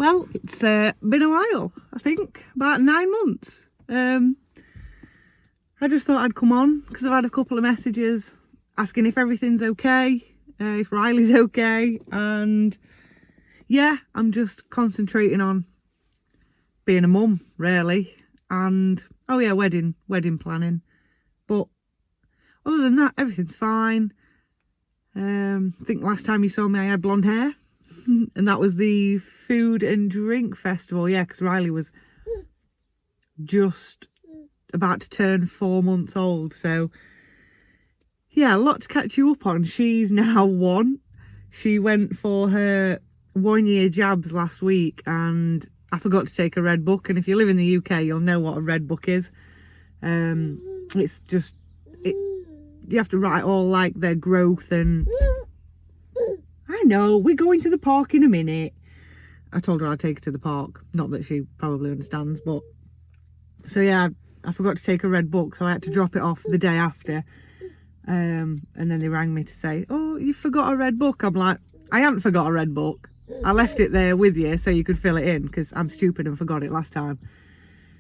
Well, it's been a while, I think, about 9 months. I just thought I'd come on because I've had a couple of messages asking if everything's okay, if Riley's okay, and yeah, I'm just concentrating on being a mum, really, and oh yeah, wedding planning. But other than that, everything's fine. I think last time you saw me I had blonde hair, and that was the food and drink festival. Yeah, because Riley was just about to turn 4 months old, so yeah, a lot to catch you up on. She's now 1. She went for her 1-year jabs last week, and I forgot to take a red book. And if you live in the UK, you'll know what a red book is. It's just you have to write all like their growth, and I know we're going to the park in a minute. I told her I'd take her to the park, not that she probably understands, but so yeah, I forgot to take a red book, so I had to drop it off the day after. And then they rang me to say, oh, you forgot a red book. I'm like, I haven't forgot a red book. I left it there with you so you could fill it in, because I'm stupid and forgot it last time.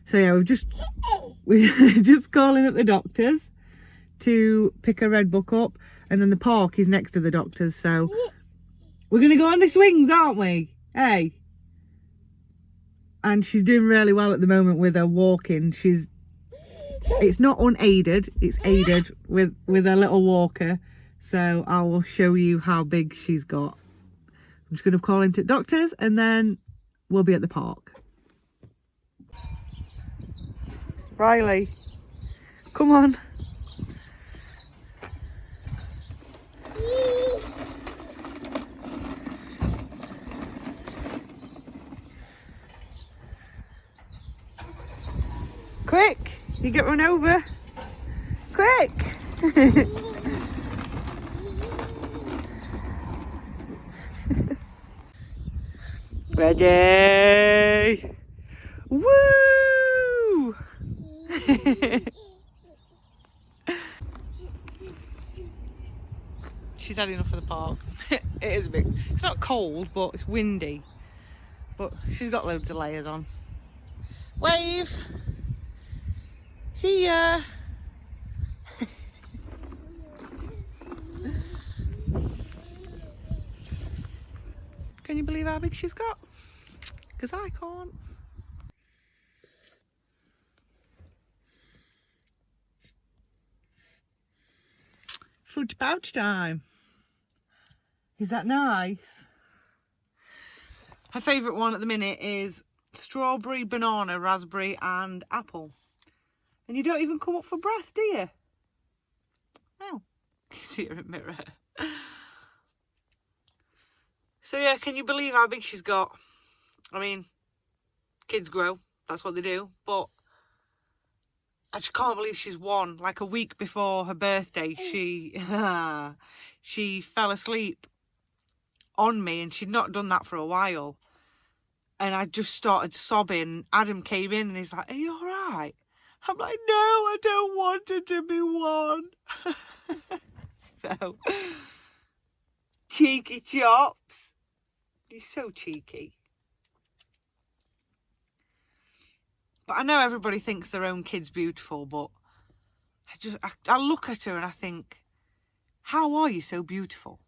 So yeah, we're just calling at the doctor's to pick a red book up, and then the park is next to the doctor's, so we're gonna go on the swings, aren't we? Hey. And she's doing really well at the moment with her walking. It's not unaided, it's aided with a little walker. So I will show you how big she's got. I'm just going to call into doctors and then we'll be at the park. Riley, come on. Quick, you get run over. Quick. Ready. Woo! She's had enough of the park. It is a bit, it's not cold, but it's windy. But she's got loads of layers on. Wave! See ya! Can you believe how big she's got? Because I can't. Food to pouch time. Is that nice? Her favourite one at the minute is strawberry, banana, raspberry and apple. And you don't even come up for breath, do you? No. You see her in the mirror. So yeah, can you believe how big she's got? I mean, kids grow, that's what they do, but I just can't believe she's 1. Like a week before her birthday, she fell asleep on me, and she'd not done that for a while. And I just started sobbing. Adam came in and he's like, are you all right? I'm like, no, I don't want her to be 1. So, cheeky chops. You're so cheeky. But I know everybody thinks their own kid's beautiful, but I look at her and I think, how are you so beautiful?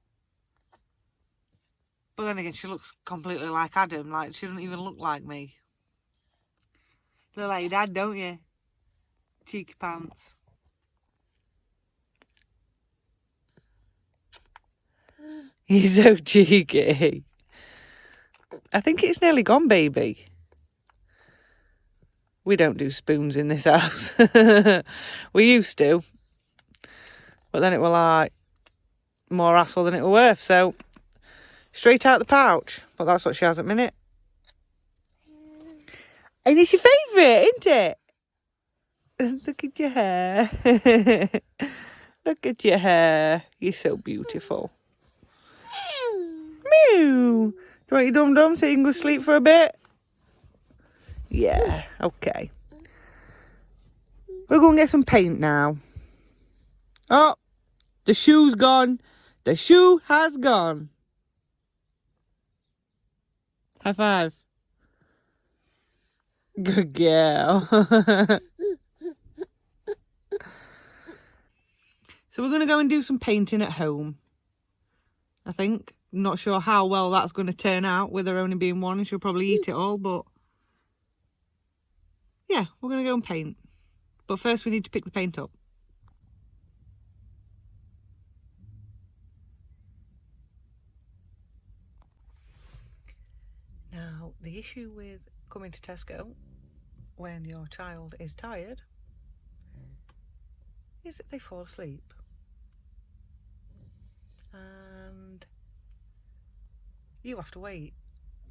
But then again, she looks completely like Adam. Like, she doesn't even look like me. You look like your dad, don't you? Cheeky pants. You're so cheeky. I think it's nearly gone, baby. We don't do spoons in this house. We used to. But then it was like more hassle than it was worth. So, straight out the pouch. But that's what she has at the minute. And it's your favourite, isn't it? Look at your hair. Look at your hair. You're so beautiful. Mew. Do you want your dum-dum so you can go sleep for a bit? Yeah, okay. We're going to get some paint now. Oh, the shoe's gone. The shoe has gone. High five. Good girl. So we're going to go and do some painting at home, I think. Not sure how well that's going to turn out with there only being one, and she'll probably eat it all, but yeah, we're going to go and paint. But first we need to pick the paint up. Now, the issue with coming to Tesco when your child is tired is that they fall asleep. And you have to wait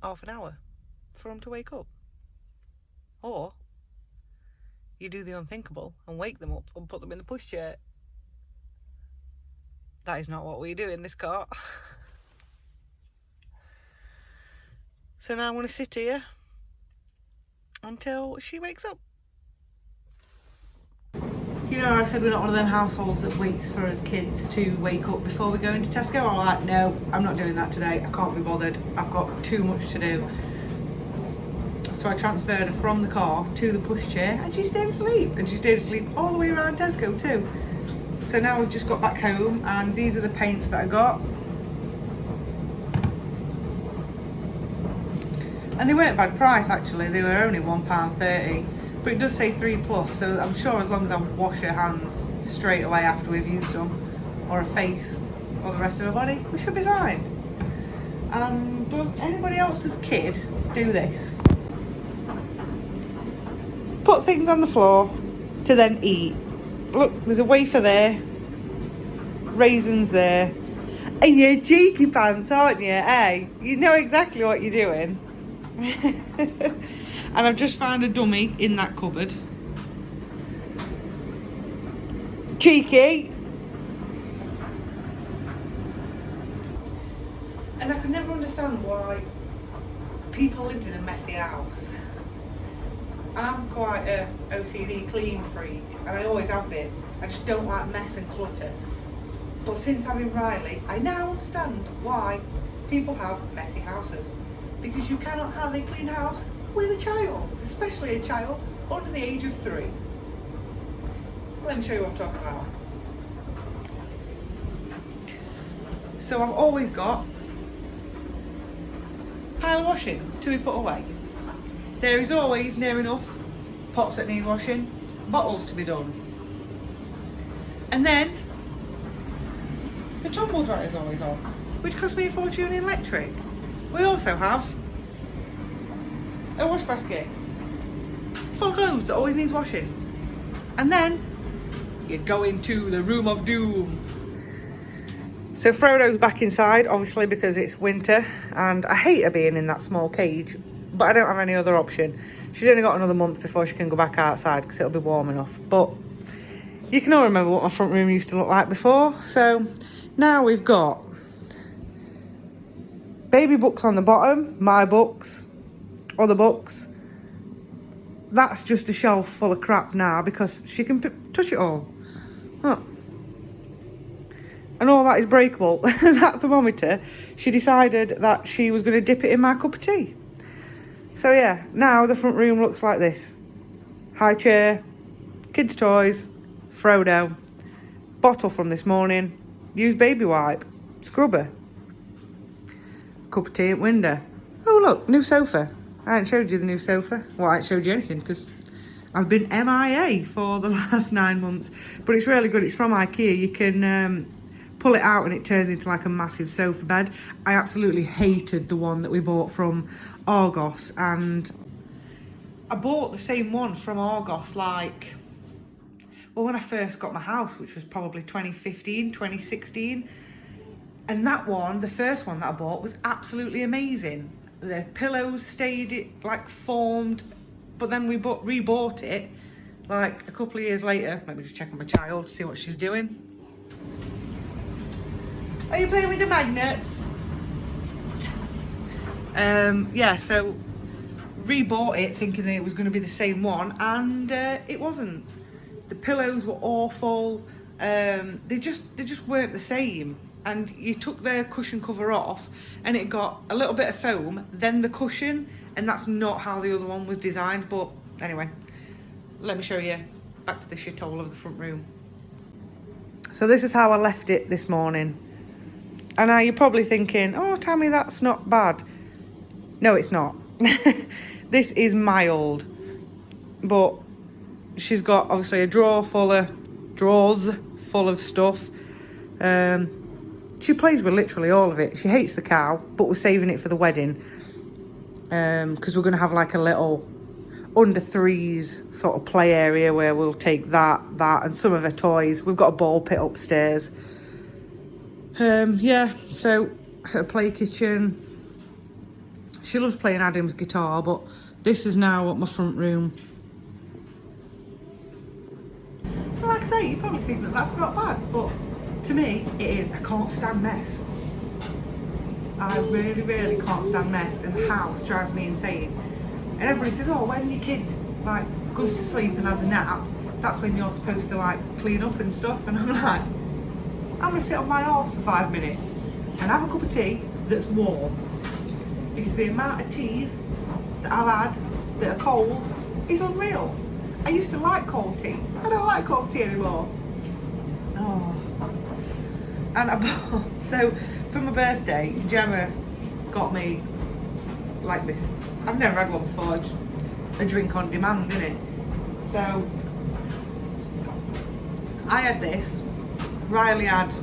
half an hour for them to wake up. Or you do the unthinkable and wake them up and put them in the pushchair. That is not what we do in this car. So now I'm going to sit here until she wakes up. You know, I said we're not one of them households that waits for us kids to wake up before we go into Tesco. I'm like, no, I'm not doing that today. I can't be bothered. I've got too much to do. So I transferred her from the car to the pushchair and she stayed asleep. And she stayed asleep all the way around Tesco too. So now we've just got back home and these are the paints that I got. And they weren't bad price actually, they were only £1.30. But it does say 3+, so I'm sure as long as I wash her hands straight away after we've used them, or her face, or the rest of her body, we should be fine. Does anybody else's kid do this? Put things on the floor to then eat. Look, there's a wafer there, raisins there, and you're cheeky pants, aren't you, eh? You know exactly what you're doing. And I've just found a dummy in that cupboard. Cheeky. And I could never understand why people lived in a messy house. I'm quite a OCD clean freak, and I always have been. I just don't like mess and clutter. But since having Riley, I now understand why people have messy houses. Because you cannot have a clean house with a child, especially a child under the age of 3. Let me show you what I'm talking about. So I've always got a pile of washing to be put away. There is always near enough pots that need washing, bottles to be done. And then the tumble dryer is always on, which costs me a fortune in electric. We also have a wash basket full of clothes that always needs washing. And then you go into the room of doom. So Frodo's back inside, obviously because it's winter, and I hate her being in that small cage, but I don't have any other option. She's only got another month before she can go back outside because it'll be warm enough. But you can all remember what my front room used to look like before. So now we've got baby books on the bottom, my books, other books. That's just a shelf full of crap now because she can touch it all. Oh. And all that is breakable. That thermometer, she decided that she was going to dip it in my cup of tea. So yeah, now the front room looks like this. High chair, kids' toys, Frodo, bottle from this morning, used baby wipe, scrubber, cup of tea at window. Oh look, new sofa. I haven't showed you the new sofa. Well, I haven't showed you anything because I've been MIA for the last 9 months. But it's really good. It's from IKEA. You can pull it out and it turns into like a massive sofa bed. I absolutely hated the one that we bought from Argos. And I bought the same one from Argos like, well, when I first got my house, which was probably 2015, 2016. And that one, the first one that I bought, was absolutely amazing. The pillows stayed like formed, but then we rebought it like a couple of years later. Let me just check on my child to see what she's doing. Are you playing with the magnets? Yeah, so rebought it thinking that it was going to be the same one, and it wasn't. The pillows were awful. They just weren't the same. And you took the cushion cover off and it got a little bit of foam, then the cushion, and that's not how the other one was designed. But Anyway, let me show you back to the shithole of the front room. So this is how I left it this morning. And now you're probably thinking, oh, Tammy, that's not bad. No, it's not. This is mild. But she's got, obviously, a drawers full of stuff. She plays with literally all of it. She hates the cow, but we're saving it for the wedding. Because we're going to have like a little under threes sort of play area where we'll take that, and some of her toys. We've got a ball pit upstairs. Yeah, so her play kitchen. She loves playing Adam's guitar, but this is now at my front room. So like I say, you probably think that that's not bad, but to me, it is. I can't stand mess. I really, really can't stand mess, and the house drives me insane. And everybody says, oh, when your kid like goes to sleep and has a nap, that's when you're supposed to like clean up and stuff. And I'm like, I'm gonna sit on my arse for 5 minutes and have a cup of tea that's warm, because the amount of teas that I've had that are cold is unreal. I used to like cold tea. I don't like cold tea anymore. Oh. And so for my birthday, Gemma got me like this. I've never had one before, just a drink on demand, innit? So I had this. Riley had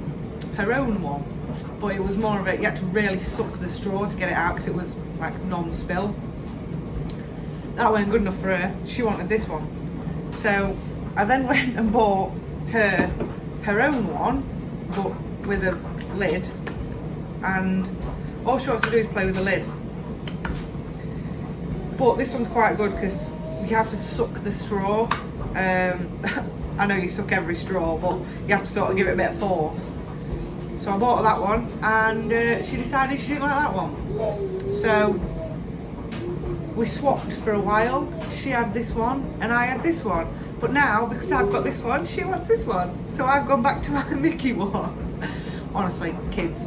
her own one, but it was more of it, you had to really suck the straw to get it out because it was like non-spill. That wasn't good enough for her. She wanted this one. So I then went and bought her own one, but with a lid, and all she wants to do is play with the lid. But this one's quite good because you have to suck the straw. I know you suck every straw, but you have to sort of give it a bit of force. So I bought her that one, and she decided she didn't like that one. So we swapped for a while. She had this one and I had this one. But now, because I've got this one, she wants this one. So I've gone back to my Mickey one. Honestly, kids.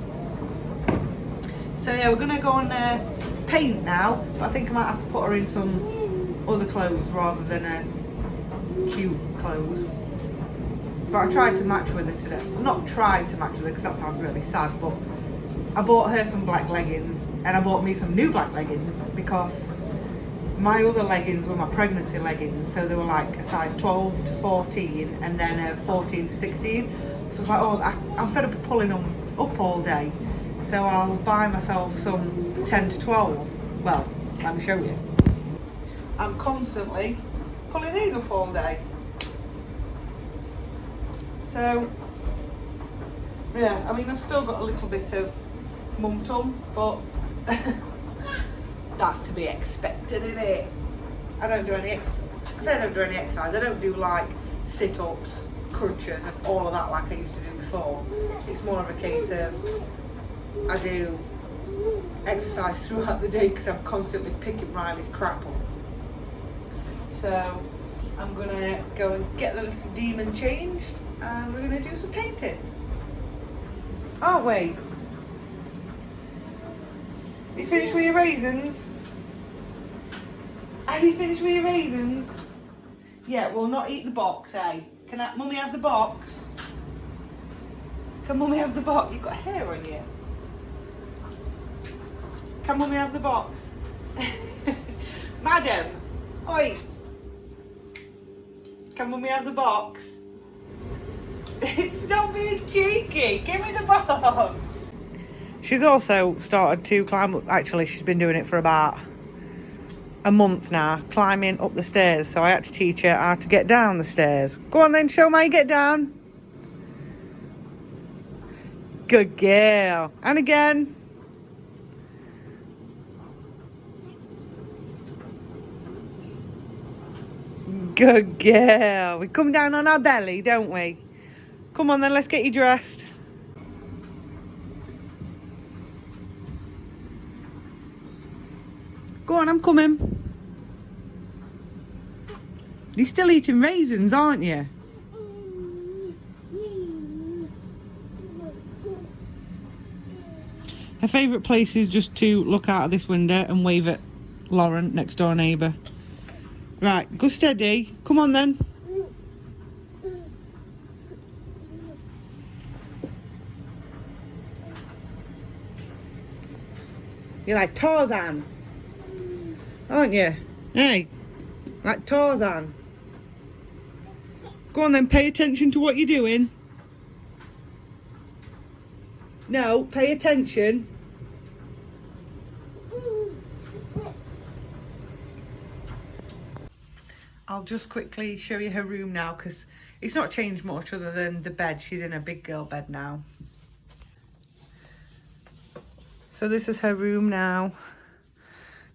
So yeah, we're gonna go and paint now, but I think I might have to put her in some other clothes rather than cute clothes. But I tried to match with her today. Not tried to match with her because that sounds really sad, but I bought her some black leggings and I bought me some new black leggings because my other leggings were my pregnancy leggings, so they were like a size 12 to 14 and then a 14 to 16. So I was like, oh, I'm fed up of pulling them up all day, so I'll buy myself some 10 to 12. Well, let me show you. I'm constantly pulling these up all day. So, yeah, I mean, I've still got a little bit of mum tum, but that's to be expected, innit? I don't do any exercise. I don't do like sit-ups, crunches, and all of that like I used to do before. It's more of a case of I do exercise throughout the day because I'm constantly picking Riley's crap up. So I'm gonna go and get the little demon changed, and we're gonna do some painting. Aren't we? You finished with your raisins? Have you finished with your raisins? Yeah, we'll not eat the box, eh? Can Mummy have the box? Can Mummy have the box? You've got hair on you. Can Mummy have the box? Madam, oi. Can Mummy have the box? Stop being cheeky. Give me the box. She's also started to climb up. Actually, she's been doing it for about a month now, climbing up the stairs. So I had to teach her how to get down the stairs. Go on then, show me how you get down. Good girl. And again. Good girl. We come down on our belly, don't we? Come on then, let's get you dressed. Go on, I'm coming. You're still eating raisins, aren't you? Her favourite place is just to look out of this window and wave at Lauren, next door neighbour. Right, go steady. Come on then. You're like Tarzan, aren't you? Hey, like Tarzan. Go on then, pay attention to what you're doing. No, pay attention. I'll just quickly show you her room now because it's not changed much other than the bed. She's in a big girl bed now. So this is her room now.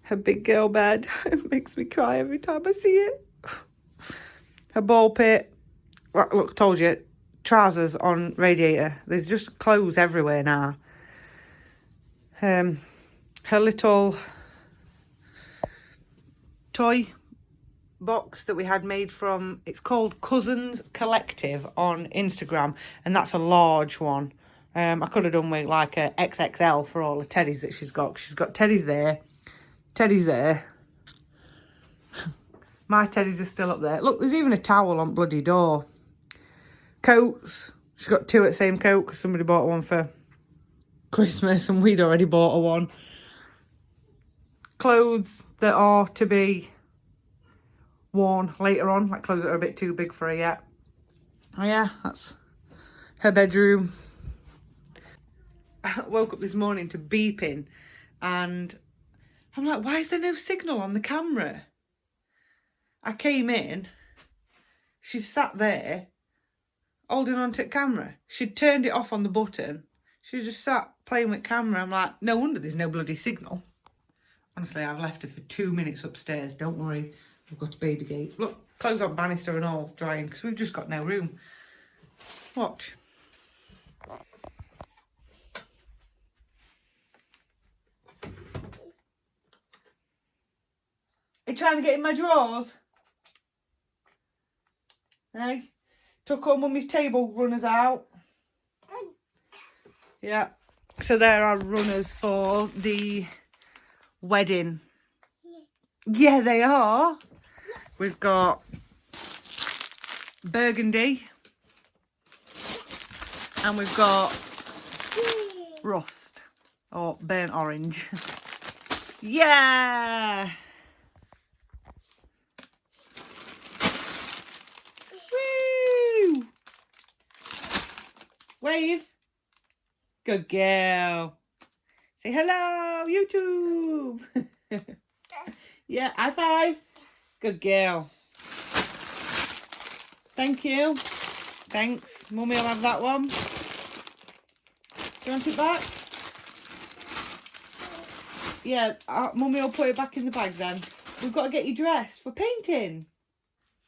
Her big girl bed. It makes me cry every time I see it. Her ball pit. Look, told you. Trousers on radiator. There's just clothes everywhere now. Her little toy box that we had made from, it's called Cousins Collective on Instagram, and that's a large one. I could have done with like a XXL for all the teddies that she's got. She's got teddies there, teddies there. My teddies are still up there. Look, there's even a towel on bloody door. Coats. She's got 2 at the same coat because somebody bought one for Christmas and we'd already bought her one. Clothes that are to be worn later on, like clothes that are a bit too big for her yet. Oh yeah, that's her bedroom. I woke up this morning to beeping and I'm like, why is there no signal on the camera? I came in, she sat there holding on to the camera. She'd turned it off on the button. She just sat playing with camera. I'm like, no wonder there's no bloody signal. Honestly, I've left her for 2 minutes upstairs. Don't worry, I've got a baby gate. Look, clothes on banister and all drying because we've just got no room. Watch. Are you trying to get in my drawers? Hey? Took all mummy's table runners out. Yeah. So there are runners for the wedding. Yeah, they are. We've got burgundy. And we've got rust. Or burnt orange. Yeah! Woo! Wave. Good girl. Say hello, YouTube. Yeah, high five. Good girl. Thank you. Thanks. Mummy will have that one. Do you want it back? Yeah, Mummy will put it back in the bag then. We've got to get you dressed for painting.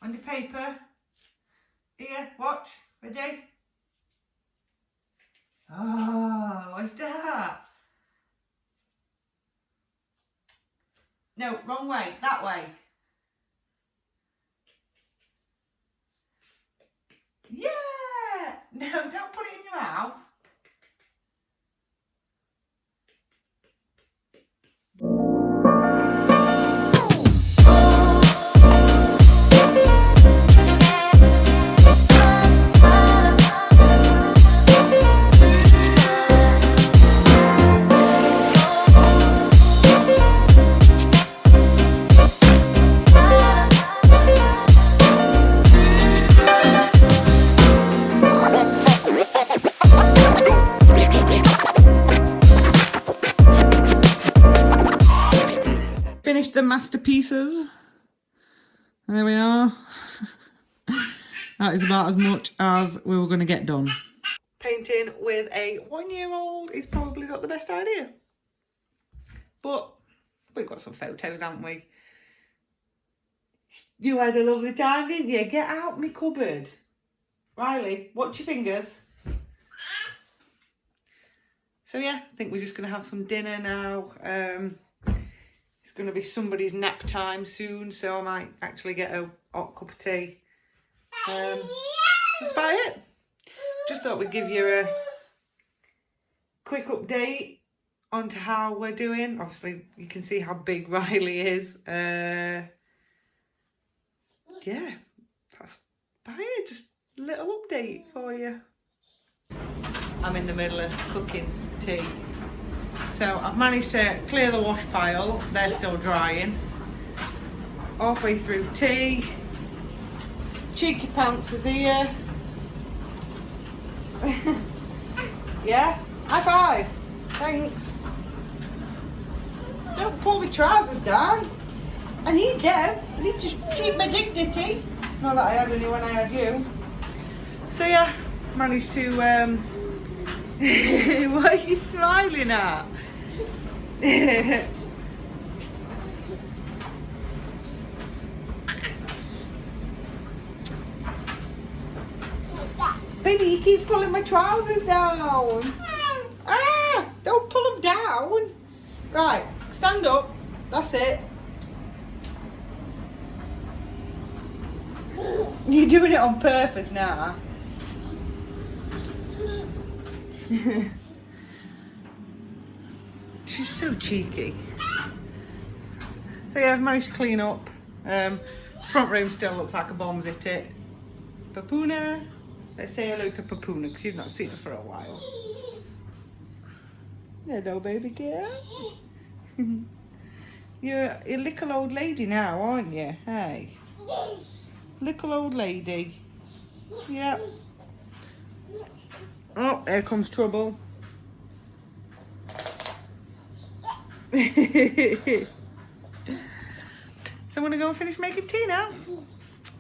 On your paper. Here, watch. Ready? Oh, what's that? No, wrong way. That way. Yeah! No, don't put it in your mouth. Finished the masterpieces. There we are. That is about as much as we were going to get done. Painting with a 1-year-old is probably not the best idea. But we've got some photos, haven't we? You had a lovely time, didn't you? Get out my cupboard. Riley, watch your fingers. So yeah, I think we're just going to have some dinner now. It's going to be somebody's nap time soon, so I might actually get a hot cup of tea. That's about it. Just thought we'd give you a quick update onto how we're doing. Obviously, you can see how big Riley is. yeah, that's about it. Just a little update for you. I'm in the middle of cooking tea. So I've managed to clear the wash pile. They're still drying. Halfway through tea. Cheeky Pants is here. Yeah, high five. Thanks. Don't pull my trousers down. I need them. I need to keep my dignity. Not that I had any when I had you. So yeah, managed to what are you smiling at? Baby, you keep pulling my trousers down. Ah, don't pull them down. Right, stand up. That's it. You're doing it on purpose now. She's so cheeky. So yeah, I've managed to clean up. Front room still looks like a bomb's hit it. Papuna. Let's say hello to Papuna because you've not seen her for a while. Hello, baby girl. You're a little old lady now, aren't you? Hey. Little old lady. Yeah. Oh, here comes trouble. So I'm going to go and finish making tea now.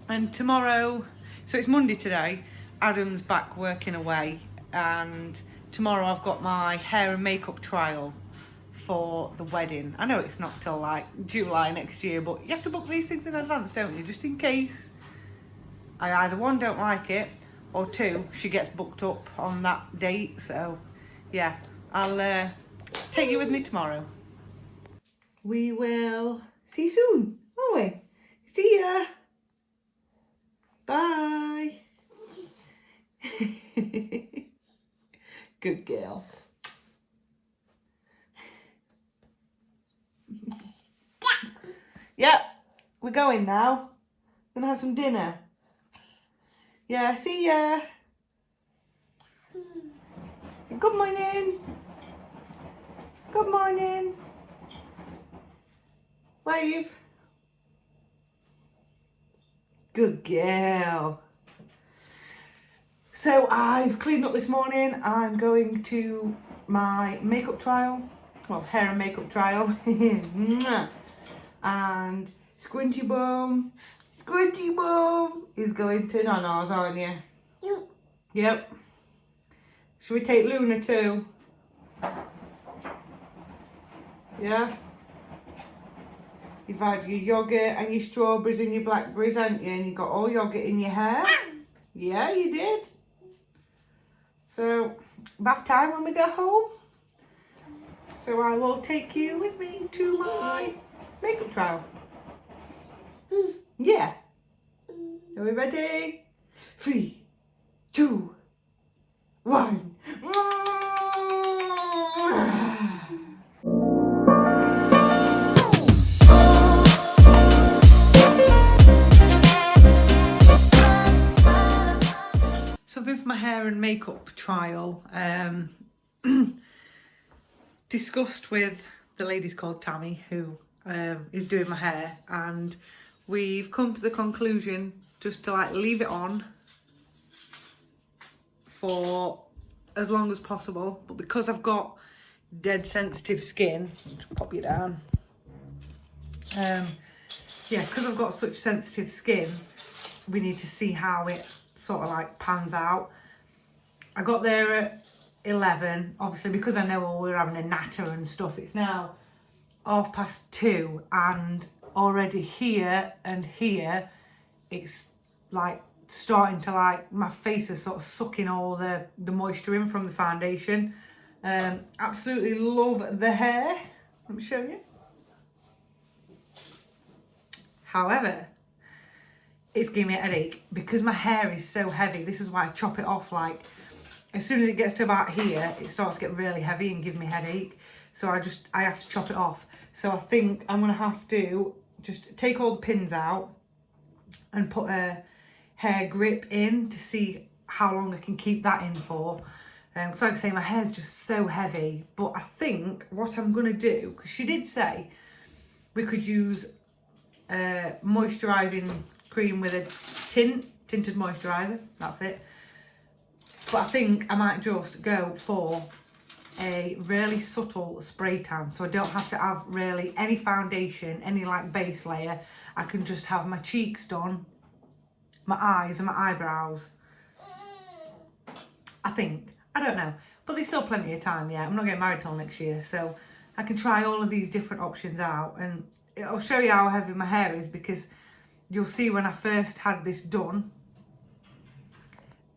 And tomorrow, so it's Monday today, Adam's back working away. And tomorrow I've got my hair and makeup trial for the wedding. I know it's not till like July next year, but you have to book these things in advance, don't you? Just in case I either one, don't like it, or two, she gets booked up on that date. So yeah, I'll take you with me tomorrow. We will see you soon, won't we? See ya. Bye. Good girl. Yep, we're going now. Gonna have some dinner. Yeah, see ya. Good morning. Good morning. Wave. Good girl. So I've cleaned up this morning. I'm going to my makeup trial. Well, hair and makeup trial. And Squinty Bum is going to Nana's, aren't you? Yep. Should we take Luna too? Yeah? You've had your yoghurt and your strawberries and your blackberries, haven't you? And you got all yoghurt in your hair. Yeah, you did. So, bath time when we go home. So I will take you with me to my makeup trial. Yeah. Are we ready? 3, 2, 1. So I've been for my hair and makeup trial. Discussed with the lady's called Tammy, who is doing my hair, and we've come to the conclusion just to like leave it on for as long as possible. But because I've got dead sensitive skin, I'll just pop you down. Yeah, because I've got such sensitive skin, we need to see how it sort of like pans out. I got there at 11, obviously because I know we're having a natter and stuff. It's now 2:30, and already here and here it's like starting to like, my face is sort of sucking all the moisture in from the foundation. Absolutely love the hair. Let me show you. However, it's giving me a headache because my hair is so heavy. This is why I chop it off. Like as soon as it gets to about here, it starts to get really heavy and give me a headache. So I have to chop it off. So I think I'm gonna have to just take all the pins out and put a hair grip in to see how long I can keep that in for. Because like I say, my hair's just so heavy. But I think what I'm going to do, because she did say we could use moisturising cream with a tinted moisturiser, that's it. But I think I might just go for a really subtle spray tan, so I don't have to have really any foundation, any like base layer. I can just have my cheeks done, my eyes and my eyebrows. I think, I don't know, but there's still plenty of time yet. I'm not getting married till next year, so I can try all of these different options out, and I'll show you how heavy my hair is, because you'll see when I first had this done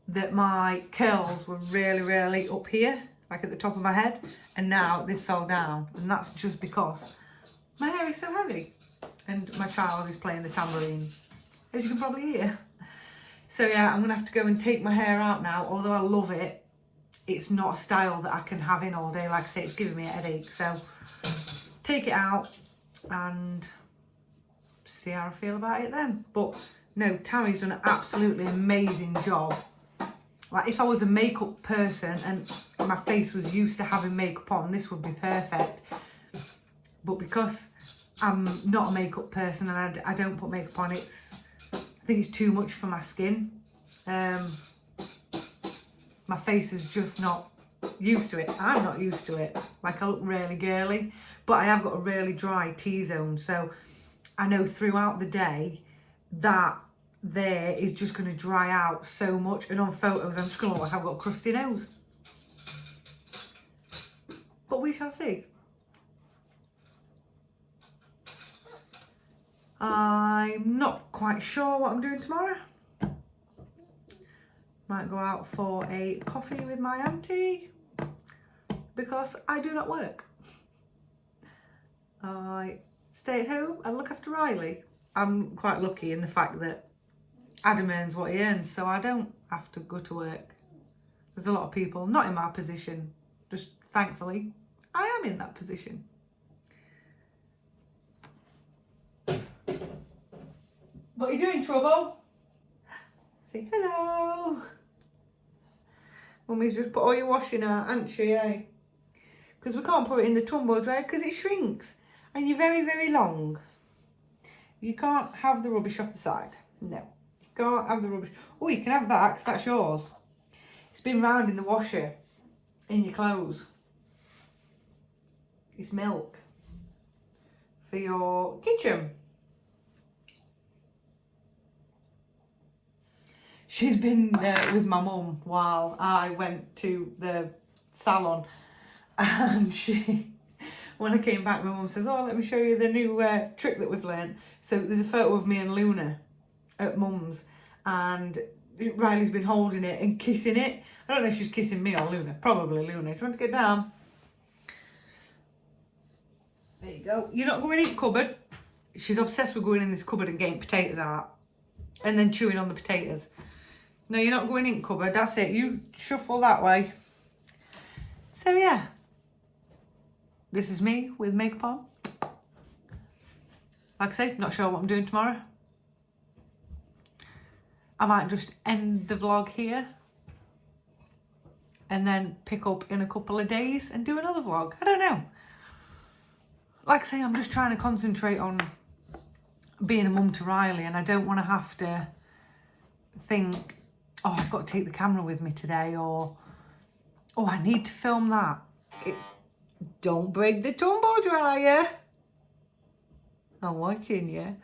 that my curls were really up here, like at the top of my head, and now they fell down, and that's just because my hair is so heavy and my child is playing the tambourine, as you can probably hear. So yeah, I'm gonna have to go and take my hair out now. Although I love it, it's not a style that I can have in all day. Like I say, it's giving me a headache, so take it out and see how I feel about it then. But no, Tammy's done an absolutely amazing job. Like, if I was a makeup person and my face was used to having makeup on, this would be perfect. But because I'm not a makeup person and I don't put makeup on, I think it's too much for my skin. My face is just not used to it. I'm not used to it. Like, I look really girly, but I have got a really dry T-zone, so I know throughout the day that there is just going to dry out so much, and on photos I'm just going to look like I've got a crusty nose. But we shall see. I'm not quite sure what I'm doing tomorrow. Might go out for a coffee with my auntie, because I do not work. I stay at home and look after Riley. I'm quite lucky in the fact that Adam earns what he earns, so I don't have to go to work. There's a lot of people not in my position. Just thankfully, I am in that position. What are you doing, Trouble? Say hello. Mummy's just put all your washing out, hasn't she, eh? Because we can't put it in the tumble dryer because it shrinks. And you're very long. You can't have the rubbish off the side. No, you can't have the rubbish. Oh, you can have that because that's yours. It's been round in the washer in your clothes. It's milk for your kitchen. She's been with my mum while I went to the salon, and when I came back, my mum says, oh, let me show you the new trick that we've learned. So there's a photo of me and Luna at mum's, and Riley's been holding it and kissing it. I don't know if she's kissing me or Luna. Probably Luna. Do you want to get down? There you go. You're not going in the cupboard. She's obsessed with going in this cupboard and getting potatoes out and then chewing on the potatoes. No, you're not going in the cupboard. That's it. You shuffle that way. So yeah. This is me with makeup on. Like I say, not sure what I'm doing tomorrow. I might just end the vlog here and then pick up in a couple of days and do another vlog. I don't know. Like I say, I'm just trying to concentrate on being a mum to Riley, and I don't want to have to think, oh, I've got to take the camera with me today, or oh, I need to film that. It's don't break the tumble dryer. I'm watching you.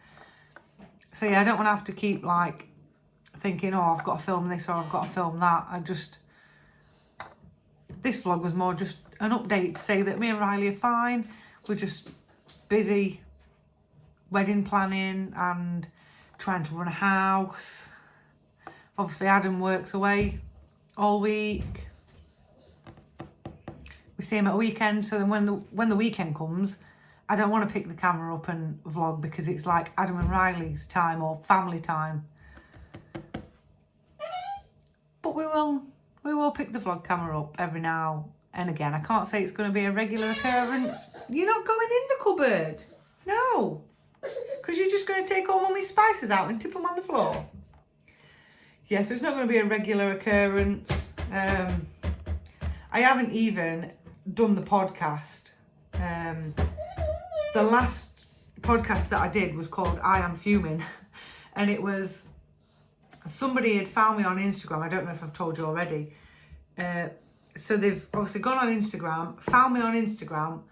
So yeah, I don't want to have to keep like thinking, oh, I've got to film this or I've got to film that. This vlog was more just an update to say that me and Riley are fine. We're just busy wedding planning and trying to run a house. Obviously Adam works away all week. We see him at a weekend, so then when the weekend comes, I don't want to pick the camera up and vlog because it's like Adam and Riley's time or family time. But we will pick the vlog camera up every now and again. I can't say it's going to be a regular occurrence. You're not going in the cupboard. No. Because you're just going going to take all Mummy's spices out and tip them on the floor? Yeah, so it's not going to be a regular occurrence. I haven't even done the podcast. The last podcast that I did was called I Am Fuming, and it was, somebody had found me on Instagram. I don't know if I've told you already. So they've obviously gone on Instagram, found me on Instagram,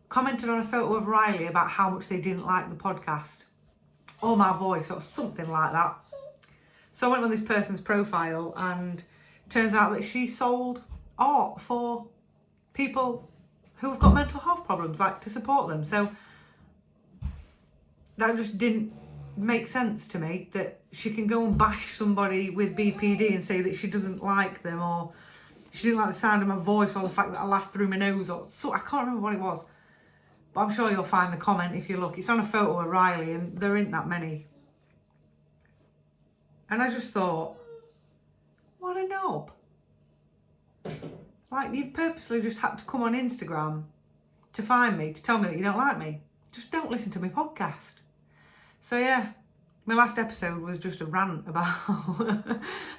commented on a photo of Riley about how much they didn't like the podcast or my voice or something like that. So I went on this person's profile, and turns out that she sold art for people who have got mental health problems, like to support them. So that just didn't make sense to me, that she can go and bash somebody with BPD and say that she doesn't like them, or she didn't like the sound of my voice, or the fact that I laughed through my nose, or so. I can't remember what it was, but I'm sure you'll find the comment if you look. It's on a photo of Riley, and there ain't that many. And I just thought, what a knob. Like, you've purposely just had to come on Instagram to find me, to tell me that you don't like me. Just don't listen to my podcast. So yeah, my last episode was just a rant about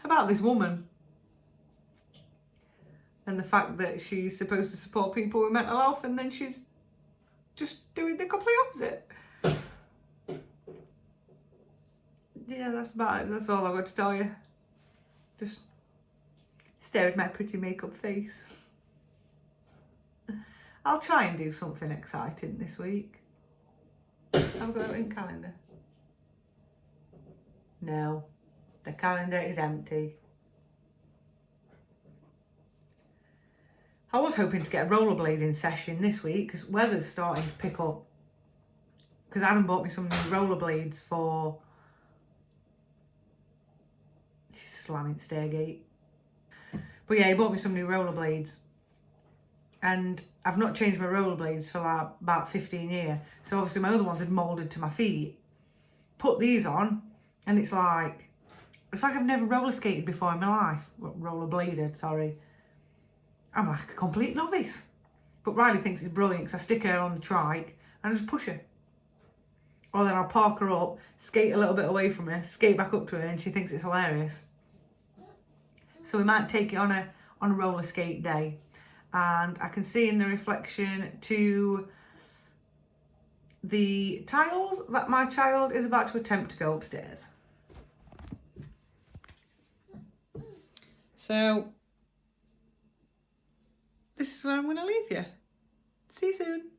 about this woman and the fact that she's supposed to support people with mental health, and then she's just doing the complete opposite. Yeah, that's about it. That's all I've got to tell you. Just stare at my pretty makeup face. I'll try and do something exciting this week. I've got a calendar. No, the calendar is empty. I was hoping to get a rollerblading session this week because weather's starting to pick up. Because Adam bought me some new rollerblades for... She's slamming stairgate. But yeah, he bought me some new rollerblades. And I've not changed my rollerblades for like about 15 years. So obviously my other ones had moulded to my feet. Put these on, and it's like I've never roller skated before in my life. Rollerbladed, sorry. I'm like a complete novice. But Riley thinks it's brilliant because I stick her on the trike and I just push her. Or then I'll park her up, skate a little bit away from her, skate back up to her, and she thinks it's hilarious. So we might take it on a roller skate day. And I can see in the reflection to the tiles that my child is about to attempt to go upstairs. So this is where I'm going to leave you. See you soon.